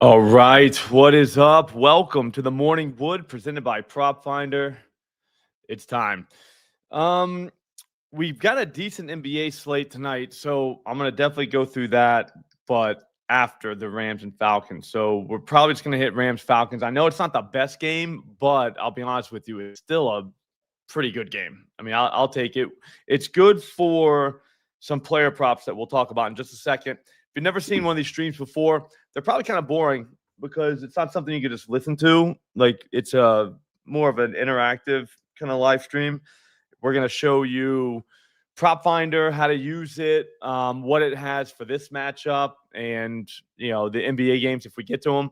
All right, what is up? Welcome to the Morning Wood presented by PropFinder. It's time. Um, we've got a decent NBA slate tonight, so I'm gonna definitely go through that, but after the Rams and Falcons. So we're probably just gonna hit Rams Falcons. I know it's not the best game, but I'll be honest with you, it's still a pretty good game. I mean, I'll take it. It's good for some player props that we'll talk about in just a second. If you've never seen one of these streams before, they're probably kind of boring because it's not something you can just listen to. Like it's a more of an interactive kind of live stream. We're going to show you Prop Finder, how to use it, what it has for this matchup, and the NBA games if we get to them.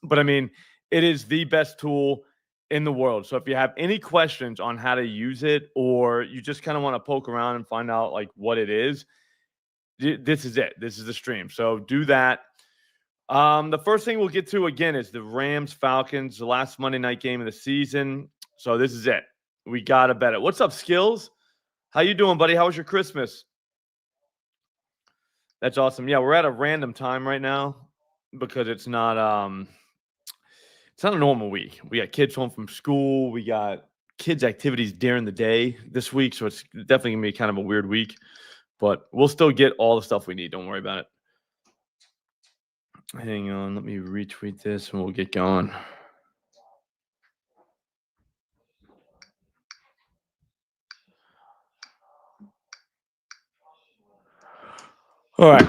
But I mean, it is the best tool in the world. So if you have any questions on how to use it, or you just kind of want to poke around and find out like what it is, this is it. This is the stream. So do that. The first thing we'll get to again is the Rams Falcons, the last Monday night game of the season. So this is it. We gotta bet it. What's up, Skills? How you doing, buddy? How was your Christmas? That's awesome. Yeah, we're at a random time right now because it's not a normal week. We got kids home from school. We got kids' activities during the day this week, so it's definitely gonna be kind of a weird week. But we'll still get all the stuff we need. Don't worry about it. Hang on, let me retweet this and we'll get going. All right.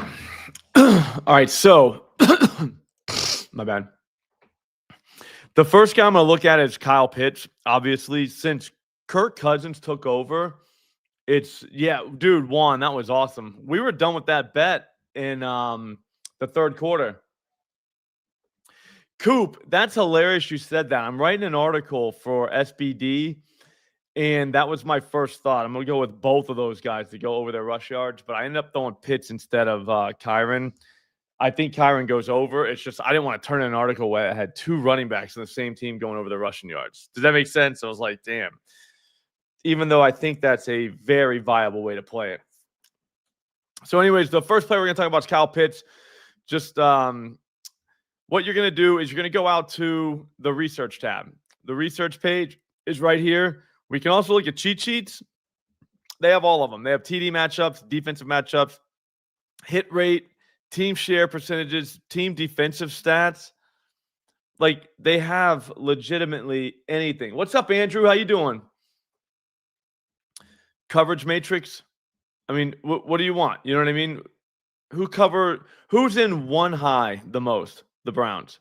All right, so my bad. The first guy I'm going to look at is Kyle Pitts. Obviously, since Kirk Cousins took over, dude, Juan, that was awesome. We were done with that bet in the third quarter. Coop, that's hilarious you said that. I'm writing an article for SBD, and that was my first thought. I'm going to go with both of those guys to go over their rush yards, but I ended up throwing Pitts instead of Kyron. I think Kyron goes over. It's just I didn't want to turn in an article where I had two running backs in the same team going over the rushing yards. Does that make sense? I was like, damn. Even though I think that's a very viable way to play it. So, anyways, the first player we're going to talk about is Kyle Pitts. Just what you're going to do is you're going to go out to the research tab. The research page is right here. We can also look at cheat sheets. They have all of them. They have TD matchups, defensive matchups, hit rate, team share percentages, team defensive stats. Like they have legitimately anything. What's up, Andrew? How you doing? Coverage matrix. I mean, what do you want? You know what I mean? Who's in one high the most? The Browns.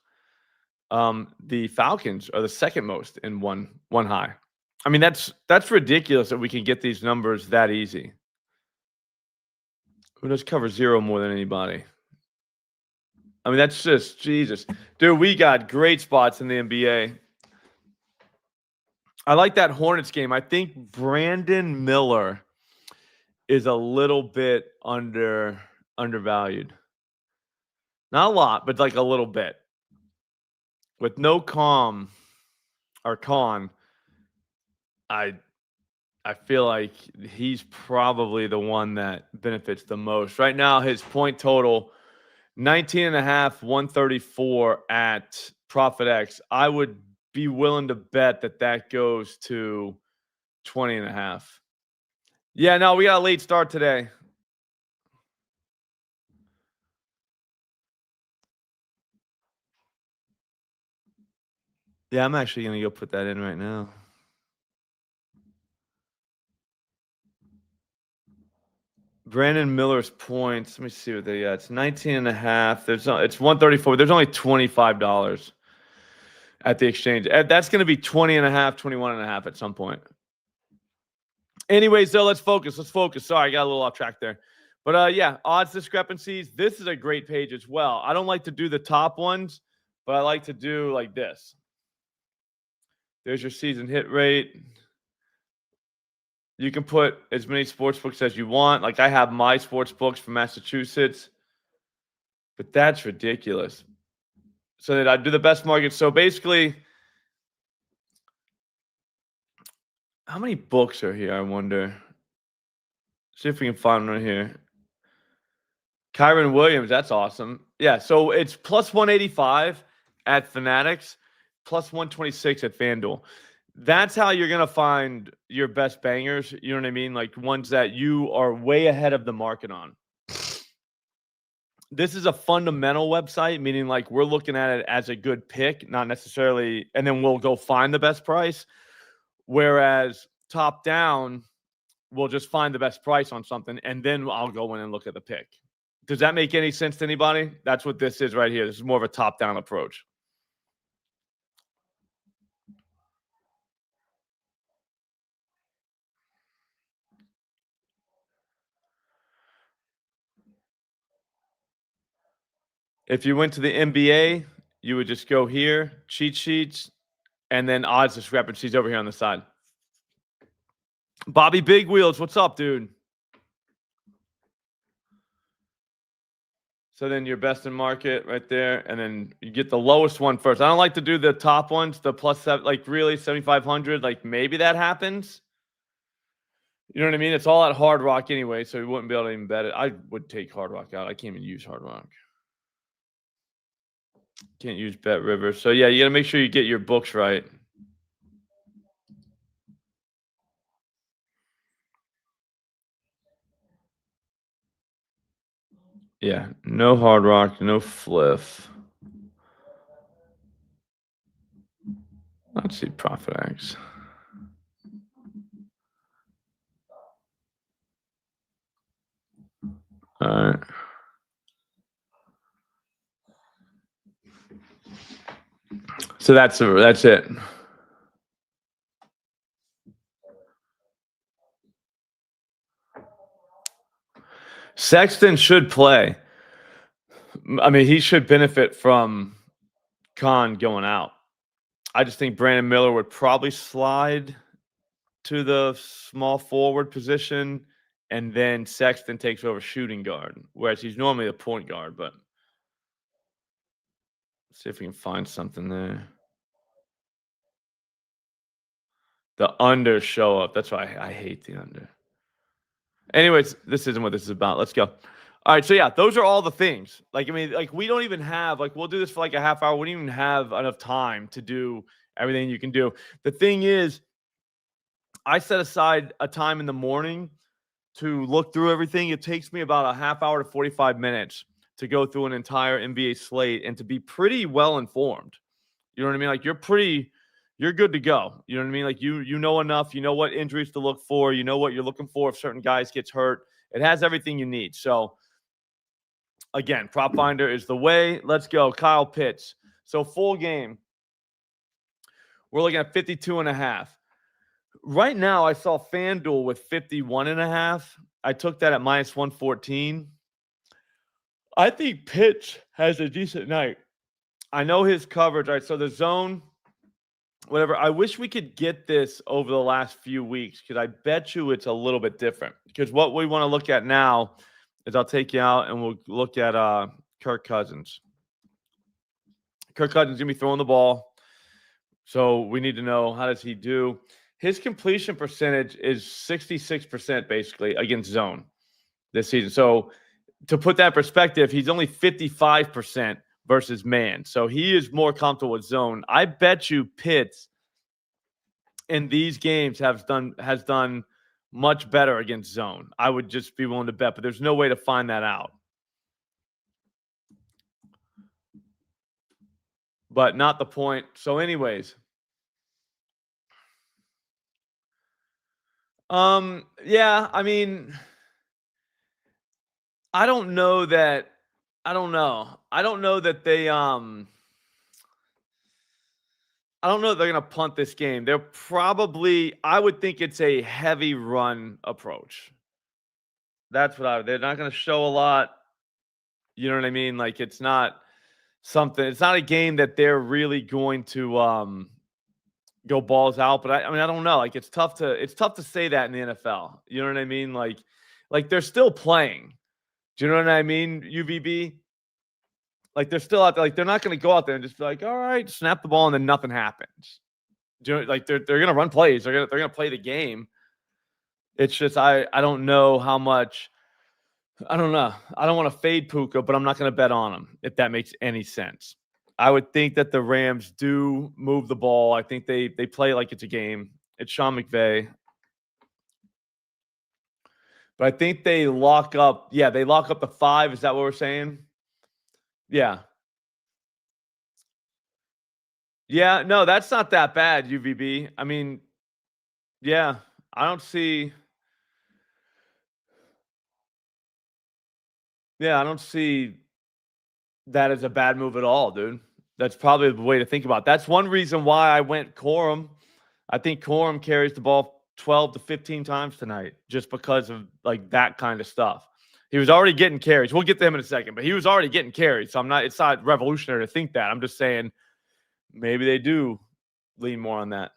The Falcons are the second most in one high. I mean, that's ridiculous that we can get these numbers that easy. Who does cover zero more than anybody? I mean, that's just Jesus. Dude, we got great spots in the NBA. I like that Hornets game. I think Brandon Miller is a little bit undervalued. Not a lot, but like a little bit. With no con, I feel like he's probably the one that benefits the most. Right now, his point total 19.5, 134 at ProfitX. I would be willing to bet that goes to 20.5. Yeah, no, we got a late start today. Yeah, I'm actually going to go put that in right now. Brandon Miller's points. Let me see what they got. It's 19.5. It's 134. There's only $25 at the exchange. That's going to be 20.5, 21.5 at some point. Anyways, though, let's focus. Sorry, I got a little off track there. But yeah, odds discrepancies. This is a great page as well. I don't like to do the top ones, but I like to do like this. There's your season hit rate. You can put as many sports books as you want. Like I have my sports books from Massachusetts, but that's ridiculous. So that I do the best market. So basically, how many books are here? I wonder. See if we can find one here. Kyron Williams, that's awesome. Yeah, so it's plus 185 at Fanatics, plus 126 at FanDuel. That's how you're going to find your best bangers. You know what I mean? Like ones that you are way ahead of the market on. This is a fundamental website, meaning like we're looking at it as a good pick, not necessarily, and then we'll go find the best price. Whereas top down, we'll just find the best price on something, and then I'll go in and look at the pick. Does that make any sense to anybody? That's what this is right here. This is more of a top-down approach. If you went to the NBA, you would just go here, cheat sheets, and then odds discrepancies over here on the side. Bobby Big Wheels, what's up, dude? So then your best in market right there, and then you get the lowest one first. I don't like to do the top ones, the plus seven, like really 7,500. Like maybe that happens. You know what I mean? It's all at Hard Rock anyway, so you wouldn't be able to even bet it. I would take Hard Rock out. I can't even use Hard Rock. Can't use Bet River. So yeah, you got to make sure you get your books right. Yeah, no Hard Rock, no Fliff. Let's see ProfitX. All right. So that's it. Sexton should play. I mean, he should benefit from Khan going out. I just think Brandon Miller would probably slide to the small forward position, and then Sexton takes over shooting guard, whereas he's normally a point guard. But let's see if we can find something there. The under show up. That's why I hate the under. Anyways, this isn't what this is about. Let's go. All right, so yeah, those are all the things. Like, I mean, like we don't even have, like, we'll do this for like a half hour. We don't even have enough time to do everything you can do. The thing is, I set aside a time in the morning to look through everything. It takes me about a half hour to 45 minutes to go through an entire NBA slate and to be pretty well informed. You know what I mean? Like you're good to go. You know what I mean? Like you know enough, you know what injuries to look for, you know what you're looking for if certain guys gets hurt. It has everything you need. So again, PropFinder is the way. Let's go. Kyle Pitts. So full game, we're looking at 52.5. Right now, I saw FanDuel with 51.5. I took that at minus 114. I think Pitts has a decent night. I know his coverage. All right, so the zone, whatever. I wish we could get this over the last few weeks because I bet you it's a little bit different. Because what we want to look at now is I'll take you out and we'll look at Kirk Cousins. Kirk Cousins is going to be throwing the ball. So we need to know, how does he do? His completion percentage is 66% basically against zone this season. So to put that in perspective, he's only 55% versus man. So he is more comfortable with zone. I bet you Pitts in these games has done much better against zone. I would just be willing to bet, but there's no way to find that out. But not the point. So anyways, yeah, I mean, I don't know that they I don't know that they're going to punt this game. They're probably, I would think it's a heavy run approach. That's what they're not going to show a lot. You know what I mean? Like it's not a game that they're really going to go balls out, but I mean I don't know. Like it's tough to say that in the NFL. You know what I mean? Like they're still playing. Do you know what I mean? UVB. Like they're still out there. Like they're not going to go out there and just be like, all right, snap the ball and then nothing happens. Do you know, like they're going to run plays. They're going to play the game. It's just I don't know how much I don't know. I don't want to fade Puka, but I'm not going to bet on him, if that makes any sense. I would think that the Rams do move the ball. I think they play like it's a game. It's Sean McVay. But I think they lock up. Yeah, they lock up the 5. Is that what we're saying? Yeah. Yeah, no, that's not that bad, UVB. I mean, yeah, I don't see yeah, I don't see that as a bad move at all, dude. That's probably the way to think about it. That's one reason why I went Corum. I think Corum carries the ball 12 to 15 times tonight just because of like that kind of stuff. He was already getting carries. We'll get to him in a second, but he was already getting carries. So it's not revolutionary to think that. I'm just saying maybe they do lean more on that.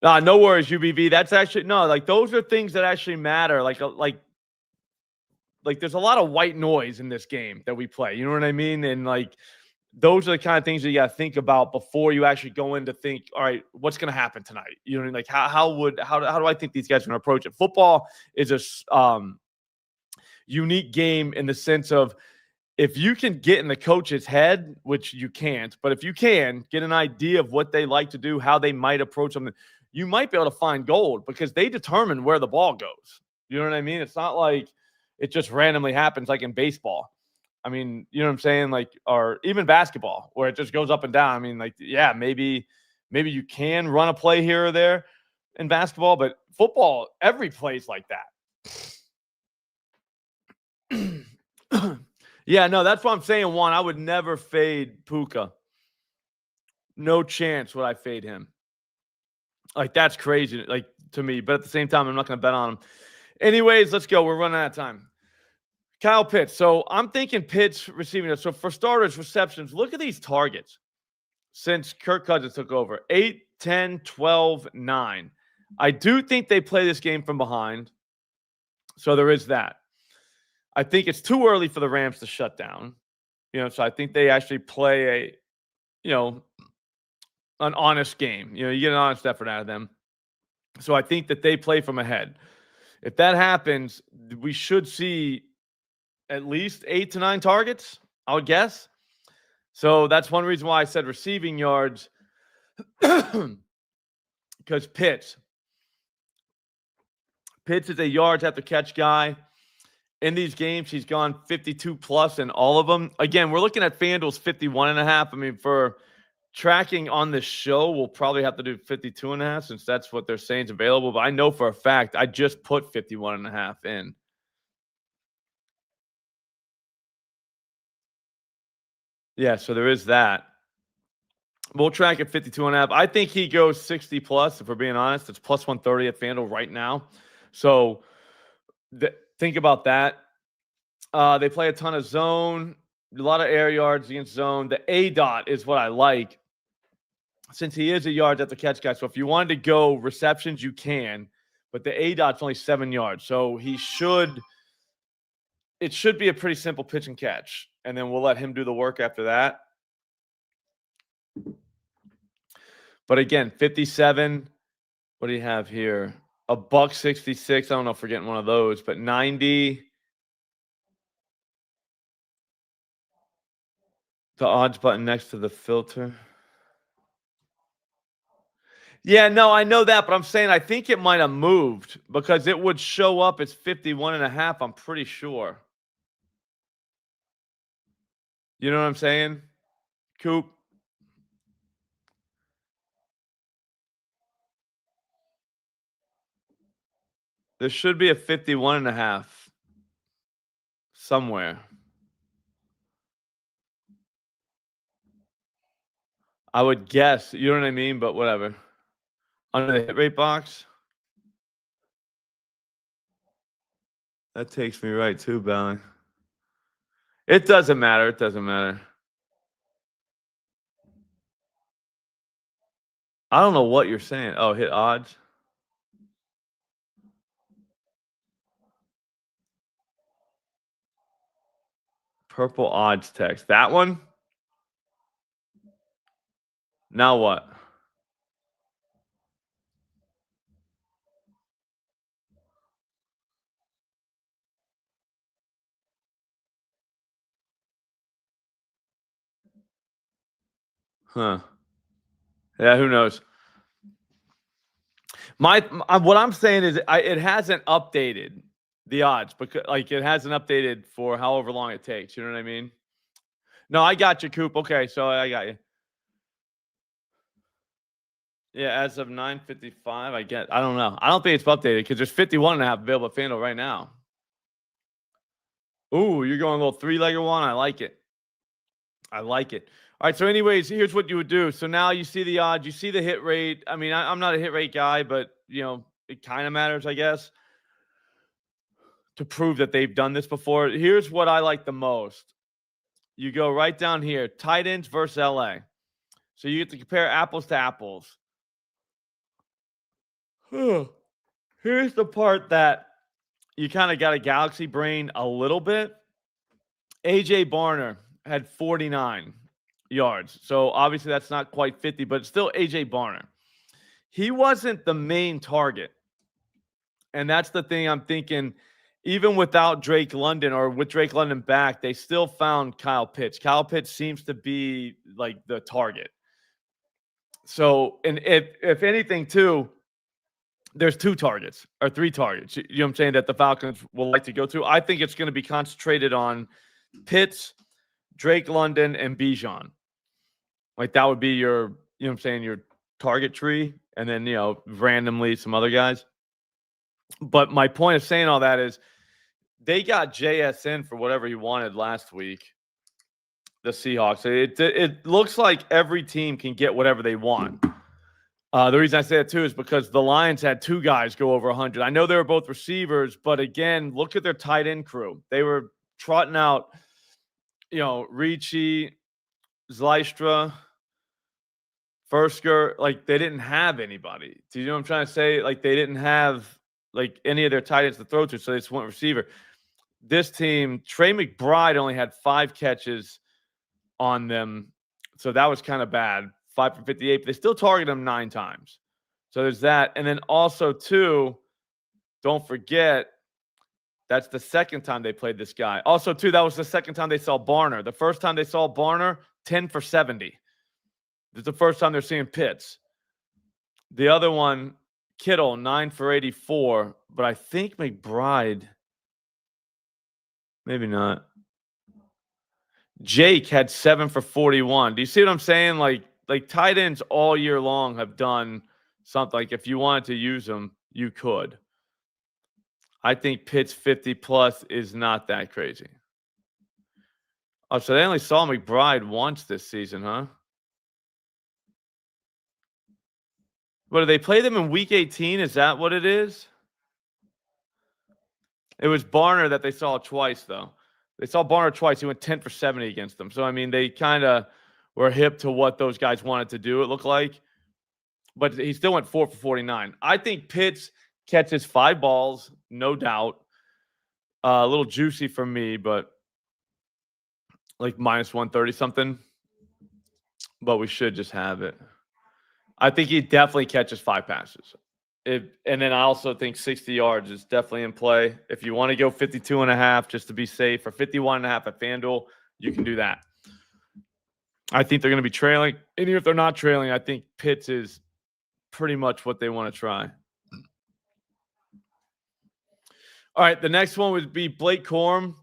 Nah, no worries, UBV. That's actually no, like those are things that actually matter. Like there's a lot of white noise in this game that we play. You know what I mean? And like those are the kind of things that you got to think about before you actually go in to think, all right, what's going to happen tonight? You know what I mean? Like how do I think these guys are going to approach it? Football is a unique game in the sense of if you can get in the coach's head, which you can't, but if you can get an idea of what they like to do, how they might approach something, you might be able to find gold because they determine where the ball goes. You know what I mean? It's not like it just randomly happens like in baseball. I mean, you know what I'm saying? Like, or even basketball where it just goes up and down. I mean, like, yeah, maybe you can run a play here or there in basketball, but football, every play's like that. Yeah, no, that's what I'm saying. Juan, I would never fade Puka. No chance would I fade him. Like, that's crazy, like, to me. But at the same time, I'm not going to bet on him. Anyways, let's go. We're running out of time. Kyle Pitts. So I'm thinking Pitts receiving it. So for starters, receptions, look at these targets since Kirk Cousins took over 8, 10, 12, 9. I do think they play this game from behind. So there is that. I think it's too early for the Rams to shut down. So I think they actually play you know, an honest game. You get an honest effort out of them. So I think that they play from ahead. If that happens, we should see at least 8 to 9 targets, I would guess. So that's one reason why I said receiving yards because Pitts is a yards after catch guy. In these games, he's gone 52 plus in all of them. Again, we're looking at FanDuel's 51.5. I mean, for tracking on this show, we'll probably have to do 52.5 since that's what they're saying is available. But I know for a fact I just put 51.5 in. Yeah, so there is that. We'll track at 52.5. I think he goes 60 plus, if we're being honest. It's plus 130 at FanDuel right now. So think about that. They play a ton of zone, a lot of air yards against zone. The A dot is what I like since he is a yards after catch guy. So if you wanted to go receptions, you can, but the A dot's only 7 yards. So it should be a pretty simple pitch and catch. And then we'll let him do the work after that. But again, 57. What do you have here? A $1.66. I don't know if we're getting one of those, but 90. The odds button next to the filter. Yeah, no, I know that, but I'm saying I think it might have moved because it would show up as 51.5. I'm pretty sure. You know what I'm saying? Coop. There should be a 51.5 somewhere. I would guess. You know what I mean? But whatever. Under the hit rate box. That takes me right to Bowling. It doesn't matter. It doesn't matter. I don't know what you're saying. Oh, hit odds. Purple odds text. That one? Now what? Huh. Yeah, who knows? What I'm saying is it hasn't updated the odds because like it hasn't updated for however long it takes. You know what I mean? No, I got you, Coop. Okay, so I got you. Yeah, as of 9:55, I don't know. I don't think it's updated because there's 51.5 available at FanDuel right now. Ooh, you're going a little three-legger one. I like it. I like it. All right. So, anyways, here's what you would do. So now you see the odds, you see the hit rate. I mean, I'm not a hit rate guy, but it kind of matters, I guess, to prove that they've done this before. Here's what I like the most. You go right down here, tight ends versus LA. So you get to compare apples to apples. Here's the part that you kind of got a galaxy brain a little bit. AJ Barner had 49 yards. So obviously that's not quite 50, but it's still AJ Barner. He wasn't the main target. And that's the thing I'm thinking. Even without Drake London or with Drake London back, they still found Kyle Pitts. Kyle Pitts seems to be like the target. So, and if anything, too, there's two targets or three targets. You know what I'm saying, that the Falcons will like to go to. I think it's going to be concentrated on Pitts, Drake London, and Bijan. Like that would be your, you know what I'm saying, your target tree. And then, randomly some other guys. But my point of saying all that is they got JSN for whatever he wanted last week, the Seahawks. It looks like every team can get whatever they want. The reason I say that, too, is because the Lions had two guys go over 100. I know they were both receivers, but, again, look at their tight end crew. They were trotting out, Ricci, Zlystra, Fursker. Like, they didn't have anybody. Do you know what I'm trying to say? Like, they didn't have, like, any of their tight ends to throw to, so they just went receiver. This team, Trey McBride only had 5 catches on them, so that was kind of bad. 5 for 58, but they still target him 9 times. So there's that. And then also, too, don't forget, that's the second time they played this guy. Also, too, that was the second time they saw Barner. The first time they saw Barner, 10 for 70. This is the first time they're seeing Pitts. The other one, Kittle, 9 for 84. But I think McBride, maybe not. Jake had 7 for 41. Do you see what I'm saying? Like tight ends all year long have done something. Like if you wanted to use them, you could. I think Pitt's 50 plus is not that crazy. Oh, so they only saw McBride once this season, huh? What, do they play them in week 18? Is that what it is? It was Barner that they saw twice, though. They saw Barner twice. He went 10 for 70 against them. So, I mean, they kind of were hip to what those guys wanted to do, it looked like. But he still went 4 for 49. I think Pitts catches 5 balls, no doubt. A little juicy for me, but like minus 130 something. But we should just have it. I think he definitely catches 5 passes. And then I also think 60 yards is definitely in play. If you want to go 52.5 just to be safe, or 51.5 at FanDuel, you can do that. I think they're going to be trailing. And even if they're not trailing, I think Pitts is pretty much what they want to try. All right, the next one would be Blake Corum.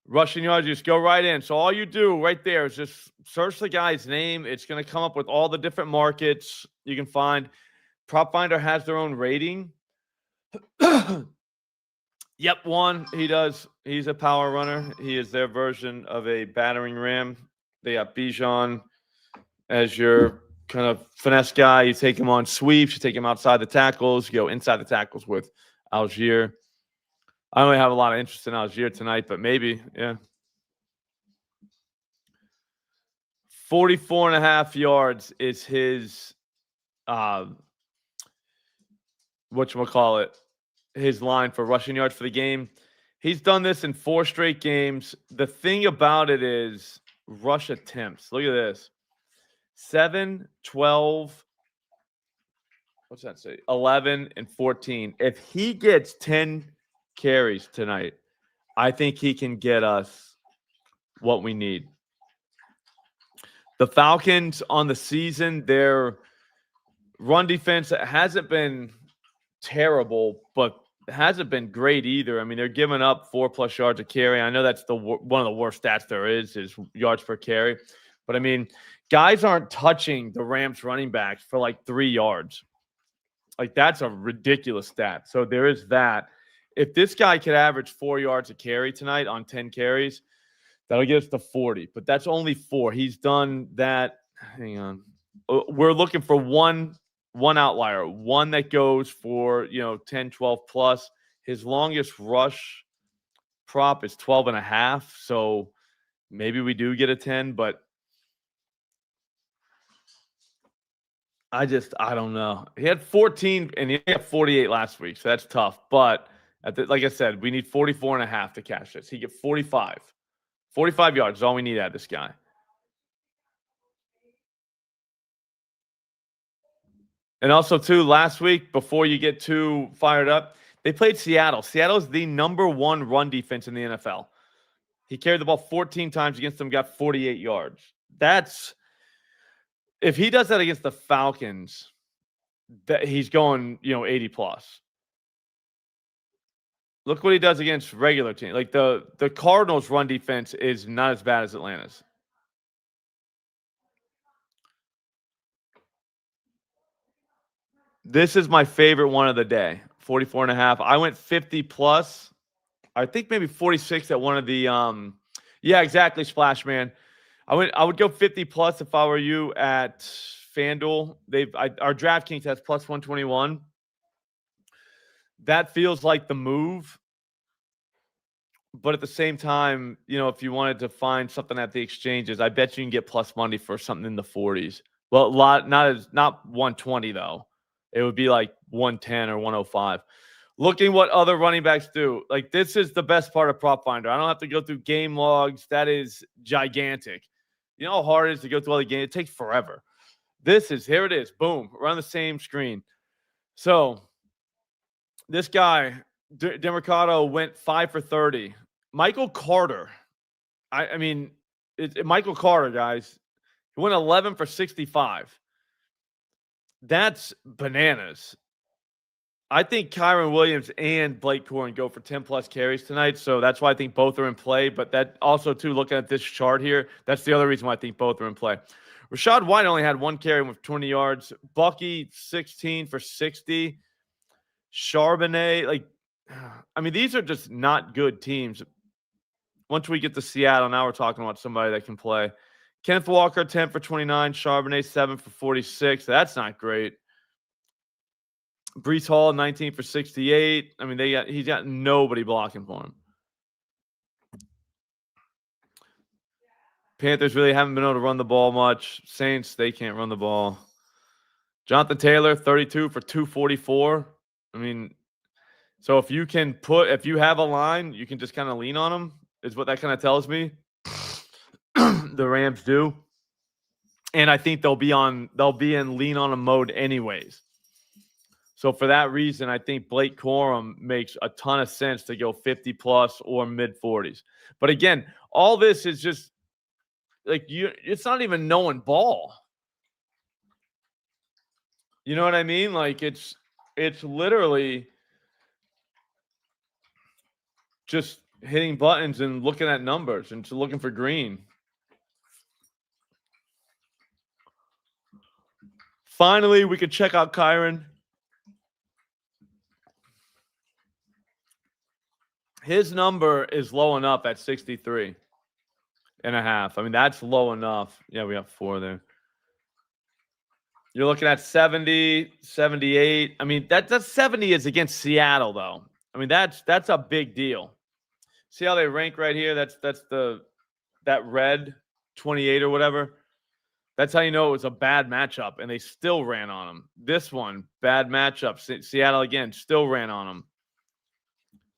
Rushing yards, just go right in. So all you do right there is just search the guy's name. It's going to come up with all the different markets you can find. PropFinder has their own rating. Yep, one. He does. He's a power runner. He is their version of a battering ram. They got Bijan as your kind of finesse guy. You take him on sweeps. You take him outside the tackles. You go inside the tackles with Algier. I don't really have a lot of interest in Algier tonight, but maybe, yeah. 44.5 yards is his, whatchamacallit, his line for rushing yards for the game. He's done this in 4 straight games. The thing about it is rush attempts. Look at this. 7, 12, what's that say? 11 and 14. If he gets 10 carries tonight, I think he can get us what we need. The Falcons on the season, their run defense hasn't been terrible, but hasn't been great either. I mean, they're giving up 4+ yards a carry. I know that's one of the worst stats there is yards per carry. But I mean, guys aren't touching the Rams running backs for like 3 yards. Like, that's a ridiculous stat. So there is that. If this guy could average 4 yards a carry tonight on 10 carries, that'll get us to 40. But that's only 4. He's done that. Hang on. We're looking for one outlier, one that goes for 10, 12 plus. His longest rush prop is 12.5. So maybe we do get a 10, but I don't know. He had 14 and he had 48 last week, so that's tough. But like I said, we need 44.5 to cash this. He get 45. 45 yards is all we need out of this guy. And also, too, last week, before you get too fired up, they played Seattle. Seattle's the #1 run defense in the NFL. He carried the ball 14 times against them, got 48 yards. If he does that against the Falcons, that he's going, 80 plus. Look what he does against regular teams. Like the Cardinals' run defense is not as bad as Atlanta's. This is my favorite one of the day, 44.5. I went 50 plus. I think maybe 46 at one of the yeah, exactly, Splash Man. I would go 50 plus if I were you at FanDuel. Our DraftKings has plus 121. That feels like the move. But at the same time, if you wanted to find something at the exchanges, I bet you can get plus money for something in the 40s. Well, not 120 though. It would be like 110 or 105. Looking what other running backs do. Like, this is the best part of PropFinder. I don't have to go through game logs. That is gigantic. You know how hard it is to go through all the games? It takes forever. Here it is. Boom. We're on the same screen. So this guy, DeMarcado, went 5 for 30. Michael Carter. I mean, Michael Carter, guys. He went 11 for 65. That's bananas. I think Kyron Williams and Blake Corum go for 10 plus carries tonight. So that's why I think both are in play. But that also, too, looking at this chart here, that's the other reason why I think both are in play. Rashad White only had 1 carry with 20 yards. Bucky, 16 for 60. Charbonnet, these are just not good teams. Once we get to Seattle, now we're talking about somebody that can play. Kenneth Walker, 10 for 29. Charbonnet, 7 for 46. That's not great. Breece Hall, 19 for 68. I mean, he's got nobody blocking for him. Panthers really haven't been able to run the ball much. Saints, they can't run the ball. Jonathan Taylor, 32 for 244. I mean, so if you have a line, you can just kind of lean on them, is what that kind of tells me. The Rams do. And I think they'll be in lean on them mode anyways. So for that reason, I think Blake Corum makes a ton of sense to go 50 plus or mid 40s. But again, all this is just it's not even knowing ball. You know what I mean? Like, it's literally just hitting buttons and looking at numbers and just looking for green. Finally, we could check out Kyron. His number is low enough at 63.5. I mean, that's low enough. Yeah, we have 4 there. You're looking at 70, 78. I mean, that 70 is against Seattle, though. I mean, that's a big deal. See how they rank right here? That's that red 28 or whatever. That's how you know it was a bad matchup, and they still ran on them. This one, bad matchup. Seattle, again, still ran on them.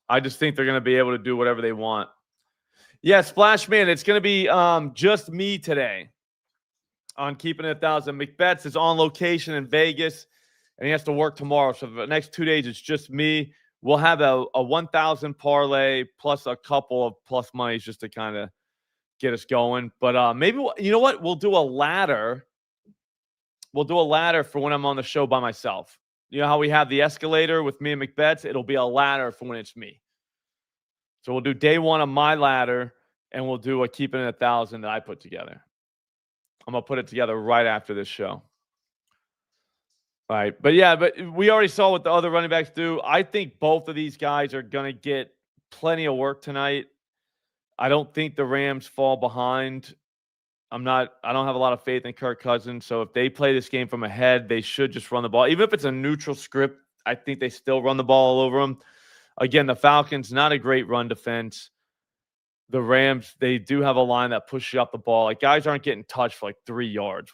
I just think they're going to be able to do whatever they want. Yeah, Splash Man, it's going to be just me today on Keeping It 1,000. McBets is on location in Vegas, and he has to work tomorrow. So the next 2 days, it's just me. We'll have a 1,000 parlay plus a couple of plus monies just to kind of get us going. But maybe you know what? We'll do a ladder. We'll do a ladder for when I'm on the show by myself. You know how we have the escalator with me and McBets? It'll be a ladder for when it's me. So we'll do day one of my ladder, and we'll do a keeping it 1,000 that I put together. I'm gonna put it together right after this show. All right, but we already saw what the other running backs do. I think both of these guys are gonna get plenty of work tonight. I don't think the Rams fall behind. I don't have a lot of faith in Kirk Cousins. So if they play this game from ahead, they should just run the ball. Even if it's a neutral script, I think they still run the ball all over them. Again, the Falcons, not a great run defense. The Rams, they do have a line that pushes up the ball. Like, guys aren't getting touched for like 3 yards,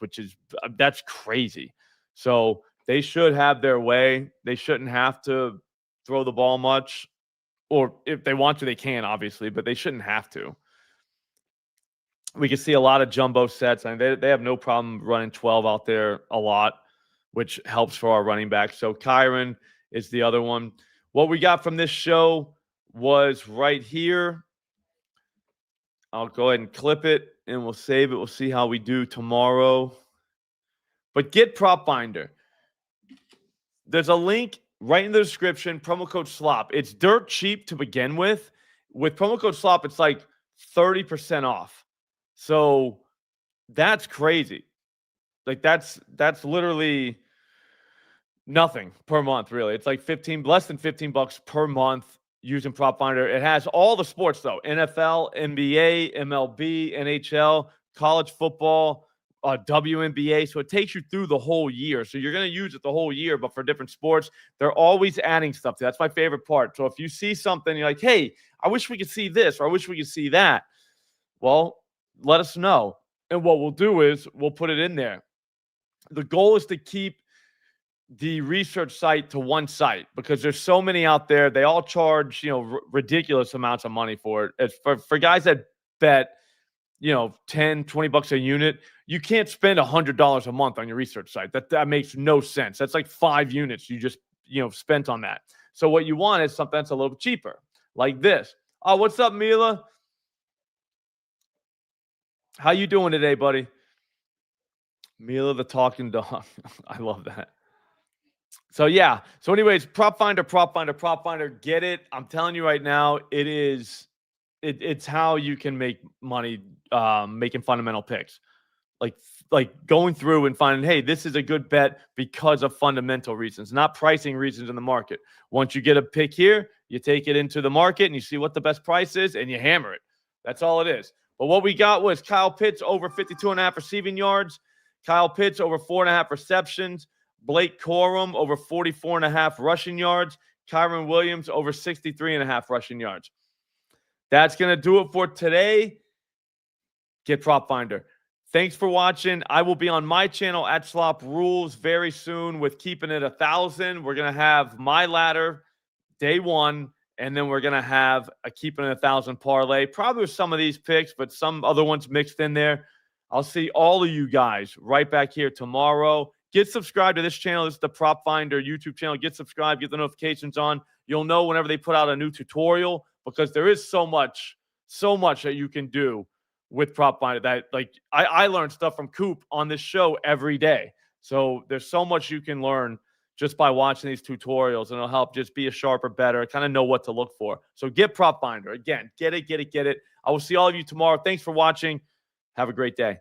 that's crazy. So they should have their way. They shouldn't have to throw the ball much. Or if they want to, they can, obviously, but they shouldn't have to. We can see a lot of jumbo sets. I mean, they have no problem running 12 out there a lot, which helps for our running back. So Kyron is the other one. What we got from this show was right here. I'll go ahead and clip it, and we'll save it. We'll see how we do tomorrow. But get PropFinder. There's a link right in the description, promo code SLOP. It's dirt cheap to begin with. With promo code SLOP, it's like 30% off. So that's crazy. Like that's literally nothing per month, really. It's like less than $15 per month using PropFinder. It has all the sports though: NFL, NBA, MLB, NHL, college football, WNBA. So it takes you through the whole year. So you're going to use it the whole year, but for different sports. They're always adding stuff to it. That's my favorite part. So if you see something, you're like, hey, I wish we could see this, or I wish we could see that. Well, let us know. And what we'll do is we'll put it in there. The goal is to keep the research site to one site because there's so many out there. They all charge, ridiculous amounts of money for it. It's for guys that bet, $10, $20 a unit. You can't spend $100 a month on your research site. That makes no sense. That's like 5 units you just, spent on that. So what you want is something that's a little bit cheaper, like this. Oh, what's up, Mila? How you doing today, buddy? Mila the talking dog. I love that. So, yeah. So, anyways, PropFinder. Get it. I'm telling you right now, it's how you can make money making fundamental picks. Like going through and finding, hey, this is a good bet because of fundamental reasons, not pricing reasons in the market. Once you get a pick here, you take it into the market and you see what the best price is and you hammer it. That's all it is. But what we got was Kyle Pitts over 52.5 receiving yards. Kyle Pitts over 4.5 receptions. Blake Corum over 44.5 rushing yards. Kyron Williams over 63.5 rushing yards. That's going to do it for today. Get PropFinder. Thanks for watching. I will be on my channel at Slop Rules very soon with keeping it 1,000. We're going to have my ladder day one. And then we're going to have a keeping it 1,000 parlay, probably with some of these picks, but some other ones mixed in there. I'll see all of you guys right back here tomorrow. Get subscribed to this channel. This is the PropFinder YouTube channel. Get subscribed. Get the notifications on. You'll know whenever they put out a new tutorial because there is so much that you can do with PropFinder that, like, I learn stuff from Coop on this show every day. So there's so much you can learn just by watching these tutorials, and it'll help just be a sharper, better, kind of know what to look for. So get PropFinder. Again, get it. I will see all of you tomorrow. Thanks for watching. Have a great day.